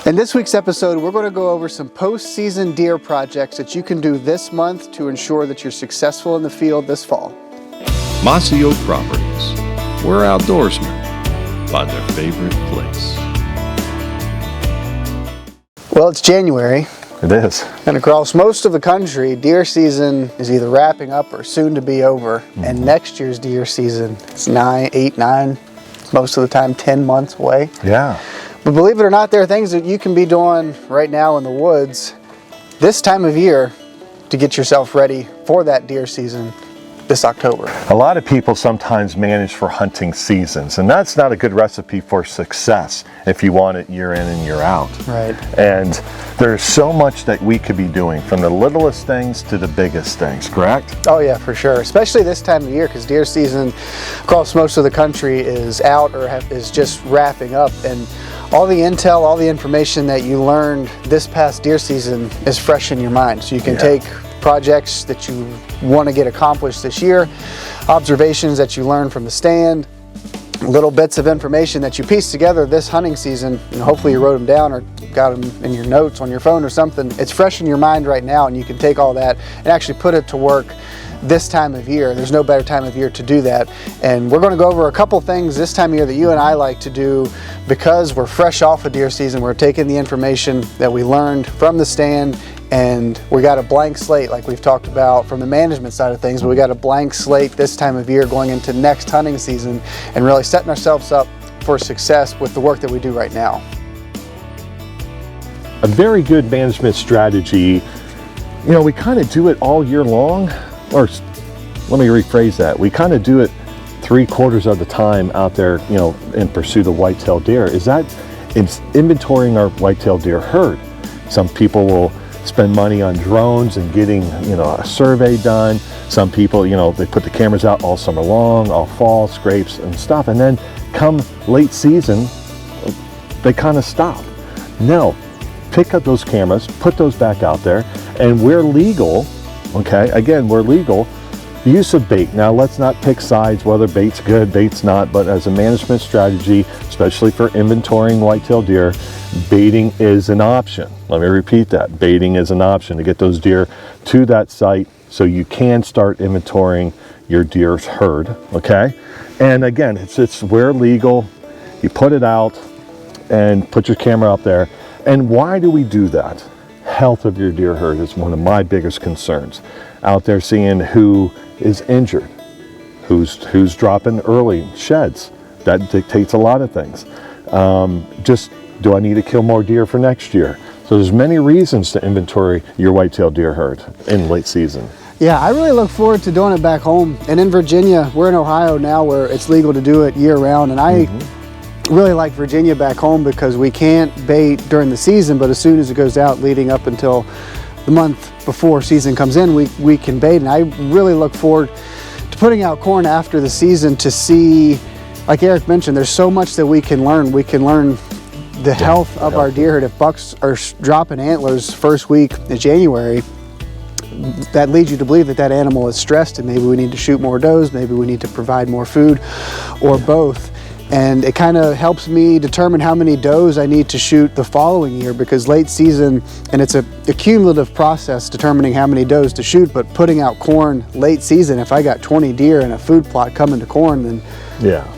In this week's episode, we're going to go over some post-season deer projects that you can do this month to ensure that you're successful in the field this fall. Mossy Oak Properties, where outdoorsmen find their favorite place. Well, it's January. It is. And across most of the country, deer season is either wrapping up or soon to be over. And next year's deer season is 8, 9, most of the time 10 months away. Yeah. But believe it or not, there are things that you can be doing right now in the woods this time of year to get yourself ready for that deer season this October. A lot of people sometimes manage for hunting seasons, and that's not a good recipe for success if you want it year in and year out. Right. And there's so much that we could be doing, from the littlest things to the biggest things, correct? Oh yeah, for sure. Especially this time of year, because deer season across most of the country is out or is just wrapping up. And all the intel, all the information that you learned this past deer season is fresh in your mind. So you can take projects that you want to get accomplished this year, observations that you learned from the stand, little bits of information that you pieced together this hunting season, and hopefully you wrote them down or got them in your notes on your phone or something. It's fresh in your mind right now, and you can take all that and actually put it to work this time of year. There's no better time of year to do that. And we're going to go over a couple things this time of year that you and I like to do because we're fresh off of deer season. We're taking the information that we learned from the stand, and we got a blank slate like we've talked about from the management side of things, but we got a blank slate this time of year going into next hunting season and really setting ourselves up for success with the work that we do right now. A very good management strategy, you know, we kind of do it all year long, or let me rephrase that. We kind of do it 3/4 of the time out there, you know, in pursuit of whitetail deer. It's inventorying our whitetail deer herd. Some people will spend money on drones and getting, you know, a survey done. Some people, you know, they put the cameras out all summer long, all fall, scrapes and stuff. And then come late season, they kind of stop. No, pick up those cameras, put those back out there, and we're legal, okay? Again, we're legal. Use of bait. Now, let's not pick sides, whether bait's good, bait's not, but as a management strategy, especially for inventorying whitetail deer, baiting is an option. Let me repeat that. Baiting is an option to get those deer to that site so you can start inventorying your deer's herd, okay? And again, it's where legal. You put it out and put your camera up there. And why do we do that? Health of your deer herd is one of my biggest concerns. Out there seeing who is injured, who's dropping early sheds. That dictates a lot of things. Just, do I need to kill more deer for next year? So there's many reasons to inventory your whitetail deer herd in late season. Yeah, I really look forward to doing it back home. And in Virginia, we're in Ohio now where it's legal to do it year round. And I really like Virginia back home because we can't bait during the season, but as soon as it goes out leading up until the month before season comes in, we can bait. And I really look forward to putting out corn after the season to see, like Eric mentioned, there's so much that we can learn. We can learn the health of our deer herd. If bucks are dropping antlers first week in January, that leads you to believe that that animal is stressed and maybe we need to shoot more does, maybe we need to provide more food, or both. And it kind of helps me determine how many does I need to shoot the following year, because late season, and it's a cumulative process determining how many does to shoot, but putting out corn late season, if I got 20 deer in a food plot coming to corn, then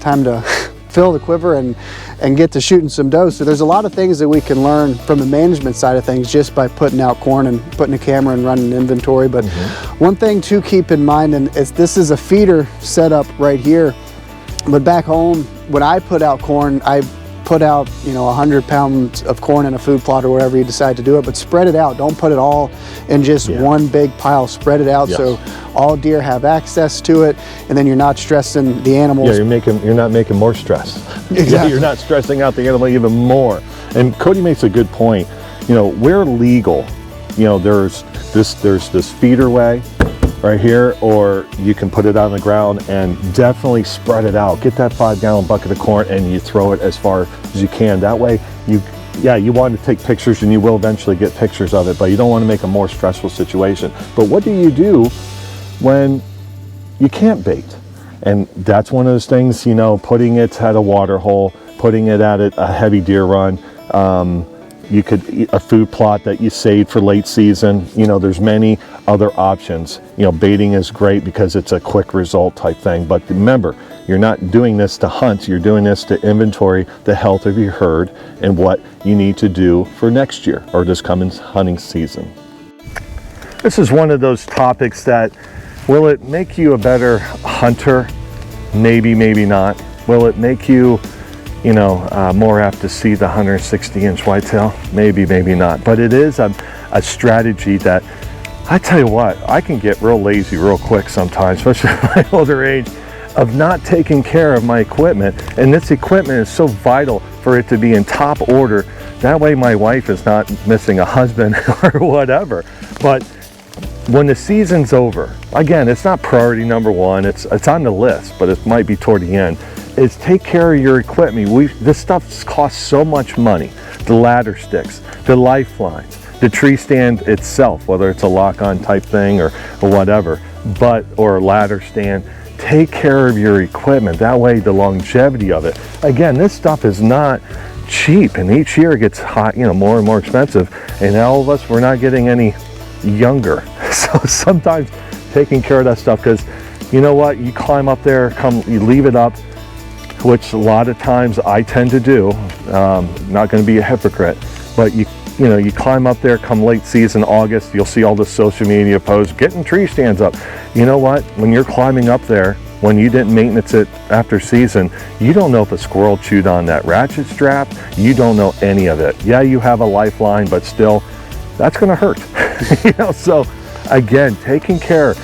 time to fill the quiver and get to shooting some does. So there's a lot of things that we can learn from the management side of things just by putting out corn and putting a camera and running inventory. But one thing to keep in mind, and this is a feeder setup right here, but back home, when I put out corn, I put out, you know, 100 pounds of corn in a food plot or wherever you decide to do it, but spread it out. Don't put it all in just one big pile. Spread it out so all deer have access to it, and then you're not stressing the animals. Yeah, you're not making more stress. Exactly. Yeah, you're not stressing out the animal even more. And Cody makes a good point. You know, we're legal. You know, there's this feeder way right here, or you can put it on the ground and definitely spread it out. Get that 5-gallon bucket of corn and you throw it as far as you can. That way you want to take pictures, and you will eventually get pictures of it, but you don't want to make a more stressful situation. But what do you do when you can't bait? And that's one of those things, you know, putting it at a water hole, putting it at a heavy deer run, You could eat a food plot that you saved for late season. You know, there's many other options. You know, baiting is great because it's a quick result type thing. But remember, you're not doing this to hunt. You're doing this to inventory the health of your herd and what you need to do for next year or this coming hunting season. This is one of those topics that, will it make you a better hunter? Maybe, maybe not. Will it make you, you know, more apt to see the 160-inch whitetail? Maybe, maybe not. But it is a strategy that, I tell you what, I can get real lazy real quick sometimes, especially at my older age, of not taking care of my equipment. And this equipment is so vital for it to be in top order. That way my wife is not missing a husband or whatever. But when the season's over, again, it's not priority number one. It's on the list, but it might be toward the end. Is take care of your equipment. This stuff costs so much money. The ladder sticks, the lifelines, the tree stand itself, whether it's a lock-on type thing or whatever, or a ladder stand. Take care of your equipment. That way, the longevity of it. Again, this stuff is not cheap, and each year it gets hot, you know, more and more expensive. And all of us, we're not getting any younger. So sometimes taking care of that stuff, because you know what, you climb up there, you leave it up, which a lot of times I tend to do. Not going to be a hypocrite, but you know, you climb up there come late season, August, you'll see all the social media posts, getting tree stands up. You know what, when you're climbing up there, when you didn't maintenance it after season, you don't know if a squirrel chewed on that ratchet strap. You don't know any of it. Yeah, you have a lifeline, but still, that's going to hurt. You know, so again, taking care,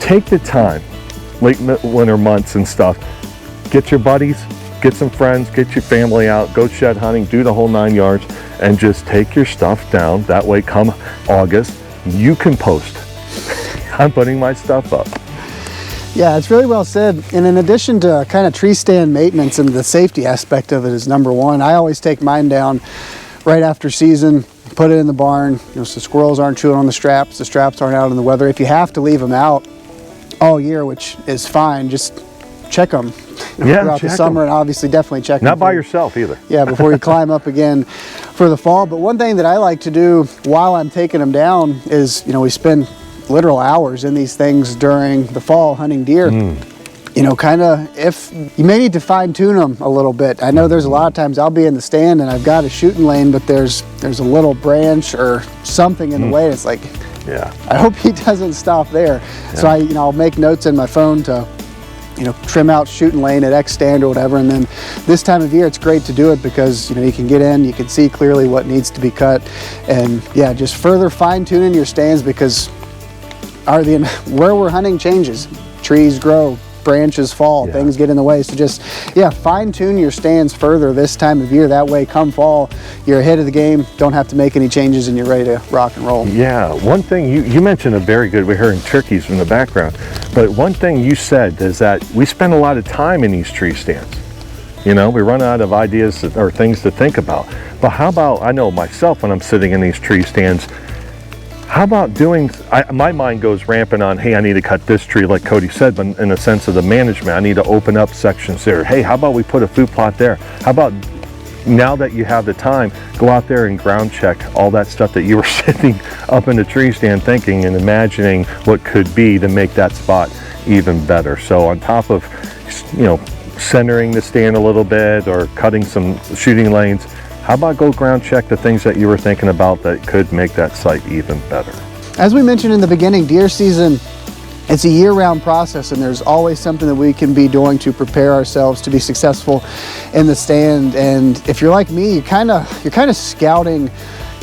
take the time, late winter months and stuff, get your buddies, get some friends, get your family out, go shed hunting, do the whole 9 yards, and just take your stuff down. That way, come August, you can post. I'm putting my stuff up. Yeah, it's really well said. And in addition to kind of tree stand maintenance, and the safety aspect of it is number one, I always take mine down right after season, put it in the barn, you know, so squirrels aren't chewing on the straps aren't out in the weather. If you have to leave them out all year, which is fine, just check them throughout the summer, and obviously definitely check them. Not by yourself either. Yeah, before you climb up again for the fall. But one thing that I like to do while I'm taking them down is, you know, we spend literal hours in these things during the fall hunting deer. You know, kind of, if you may need to fine tune them a little bit. I know there's a lot of times I'll be in the stand and I've got a shooting lane, but there's a little branch or something in the way. It's like, yeah, I hope he doesn't stop there. Yeah. So I'll make notes in my phone to, you know, trim out shooting lane at X stand or whatever. And then this time of year, it's great to do it because, you know, you can get in, you can see clearly what needs to be cut. And yeah, just further fine tuning your stands, because where we're hunting changes. Trees grow, branches fall, things get in the way. So just, yeah, fine tune your stands further this time of year. That way, come fall, you're ahead of the game, don't have to make any changes, and you're ready to rock and roll. Yeah, one thing you mentioned a very good, we're hearing turkeys in the background, but one thing you said is that we spend a lot of time in these tree stands. You know, we run out of ideas or things to think about. But how about, I know myself when I'm sitting in these tree stands, how about my mind goes rampant on, hey, I need to cut this tree, like Cody said, but in the sense of the management, I need to open up sections there. Hey, how about we put a food plot there? How about, now that you have the time, go out there and ground check all that stuff that you were sitting up in the tree stand thinking and imagining what could be to make that spot even better. So on top of, you know, centering the stand a little bit or cutting some shooting lanes, how about go ground check the things that you were thinking about that could make that site even better? As we mentioned in the beginning, deer season, it's a year-round process, and there's always something that we can be doing to prepare ourselves to be successful in the stand. And if you're like me, you're kind of scouting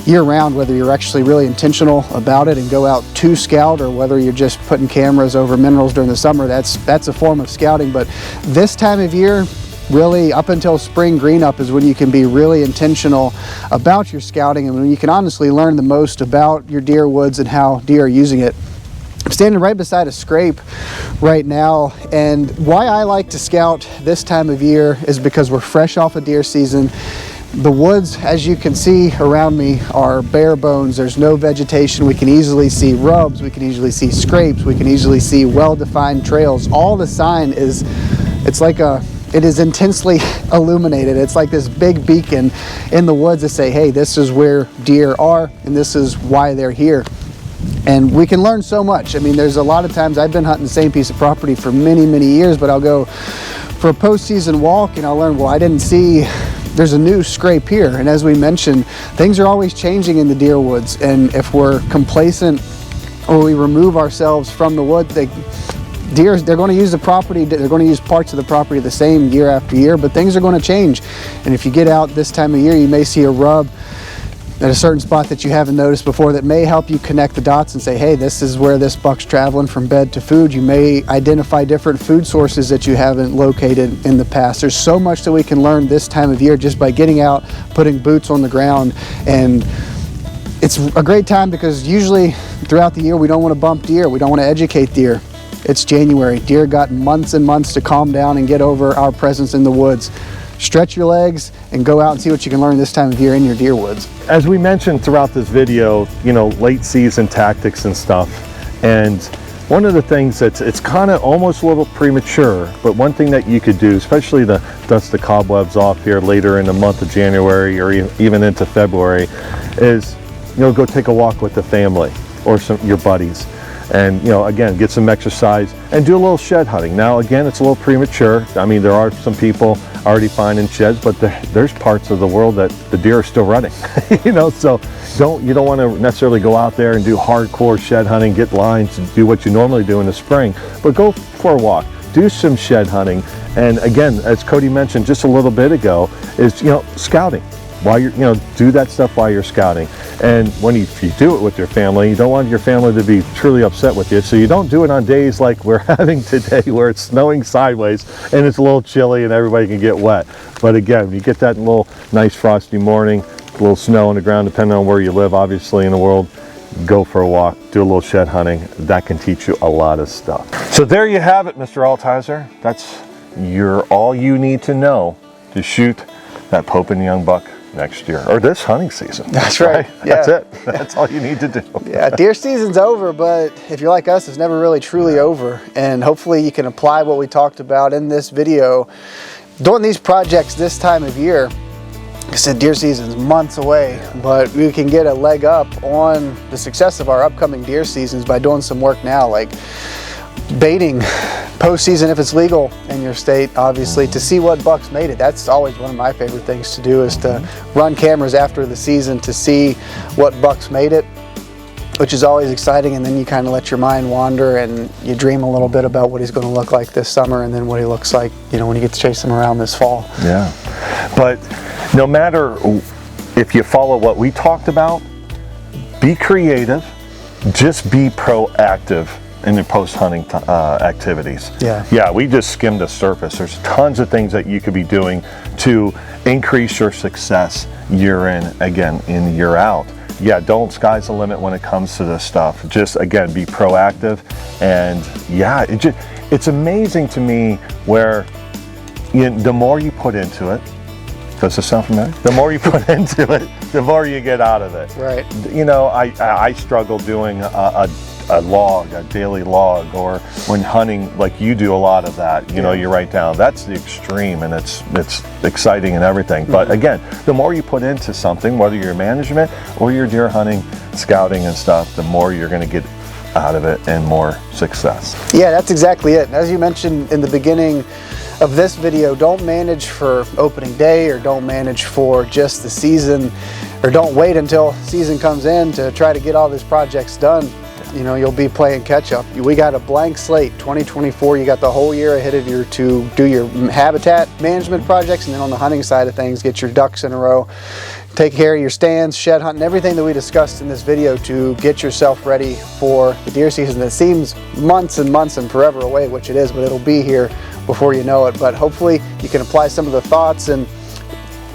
year-round, whether you're actually really intentional about it and go out to scout, or whether you're just putting cameras over minerals during the summer. That's a form of scouting. But this time of year, really up until spring green up, is when you can be really intentional about your scouting, and when you can honestly learn the most about your deer woods and how deer are using it. I'm standing right beside a scrape right now, and why I like to scout this time of year is because we're fresh off of deer season. The woods, as you can see around me, are bare bones. There's no vegetation. We can easily see rubs, we can easily see scrapes, we can easily see well-defined trails. All the sign is, it's like a it is intensely illuminated. It's like this big beacon in the woods to say, hey, this is where deer are and this is why they're here. And we can learn so much. I mean, there's a lot of times I've been hunting the same piece of property for many, many years, but I'll go for a postseason walk and I'll learn, well, I didn't see there's a new scrape here. And as we mentioned, things are always changing in the deer woods. And if we're complacent or we remove ourselves from the wood, deer, they're going to use the property, they're going to use parts of the property the same year after year, but things are going to change. And if you get out this time of year, you may see a rub at a certain spot that you haven't noticed before that may help you connect the dots and say, hey, this is where this buck's traveling from bed to food. You may identify different food sources that you haven't located in the past. There's so much that we can learn this time of year just by getting out, putting boots on the ground. And it's a great time because usually throughout the year we don't want to bump deer, we don't want to educate deer. It's January. Deer got months and months to calm down and get over our presence in the woods. Stretch your legs and go out and see what you can learn this time of year in your deer woods. As we mentioned throughout this video, you know, late season tactics and stuff. And one of the things it's kind of almost a little premature, but one thing that you could do, especially to dust the cobwebs off here later in the month of January or even into February, is, you know, go take a walk with the family or your buddies. And, you know, again, get some exercise and do a little shed hunting. Now, again, it's a little premature. I mean, there are some people already finding sheds, but there's parts of the world that the deer are still running, you know, so you don't want to necessarily go out there and do hardcore shed hunting, get lines, and do what you normally do in the spring, but go for a walk, do some shed hunting. And again, as Cody mentioned just a little bit ago, is, you know, scouting. While you're, you know, do that stuff while you're scouting. And if you do it with your family, you don't want your family to be truly upset with you. So you don't do it on days like we're having today where it's snowing sideways and it's a little chilly and everybody can get wet. But again, you get that little nice frosty morning, a little snow on the ground, depending on where you live, obviously, in the world, go for a walk, do a little shed hunting. That can teach you a lot of stuff. So there you have it, Mr. Altizer. That's all you need to know to shoot that Pope and Young buck next year, or this hunting season. That's right. Yeah. That's it. That's all you need to do. Yeah, deer season's over, but if you're like us, it's never really truly over. And hopefully you can apply what we talked about in this video doing these projects this time of year. Like I said, deer season's months away, but we can get a leg up on the success of our upcoming deer seasons by doing some work now, like baiting postseason if it's legal in your state, obviously, to see what bucks made it. That's always one of my favorite things to do, is to run cameras after the season to see what bucks made it, which is always exciting. And then you kind of let your mind wander and you dream a little bit about what he's going to look like this summer and then what he looks like, you know, when you get to chase him around this fall. Yeah, but no matter if you follow what we talked about, be creative, just be proactive in your post-hunting activities. Yeah, we just skimmed the surface. There's tons of things that you could be doing to increase your success year in, again, in, year out. Yeah, don't sky's the limit when it comes to this stuff. Just, again, be proactive. And yeah, it's amazing to me where the more you put into it, does this sound familiar? The more you put into it, the more you get out of it. Right. You know, I struggle doing a daily log, or when hunting, like you do a lot of that, you know, you write down. That's the extreme, and it's exciting and everything. But again, the more you put into something, whether you're management or you're deer hunting, scouting and stuff, the more you're going to get out of it and more success. Yeah, that's exactly it. And as you mentioned in the beginning of this video, don't manage for opening day, or don't manage for just the season, or don't wait until season comes in to try to get all these projects done. You know, you'll be playing catch up. We got a blank slate, 2024. You got the whole year ahead of you to do your habitat management projects, and then on the hunting side of things, get your ducks in a row. Take care of your stands, shed hunting, everything that we discussed in this video to get yourself ready for the deer season that seems months and months and forever away, which it is, but it'll be here before you know it. But hopefully you can apply some of the thoughts and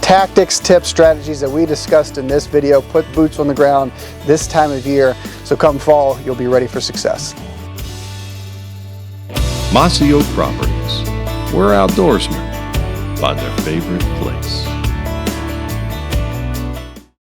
tactics, tips, strategies that we discussed in this video, put boots on the ground this time of year, so come fall, you'll be ready for success. Masio Properties, where outdoorsmen find their favorite place.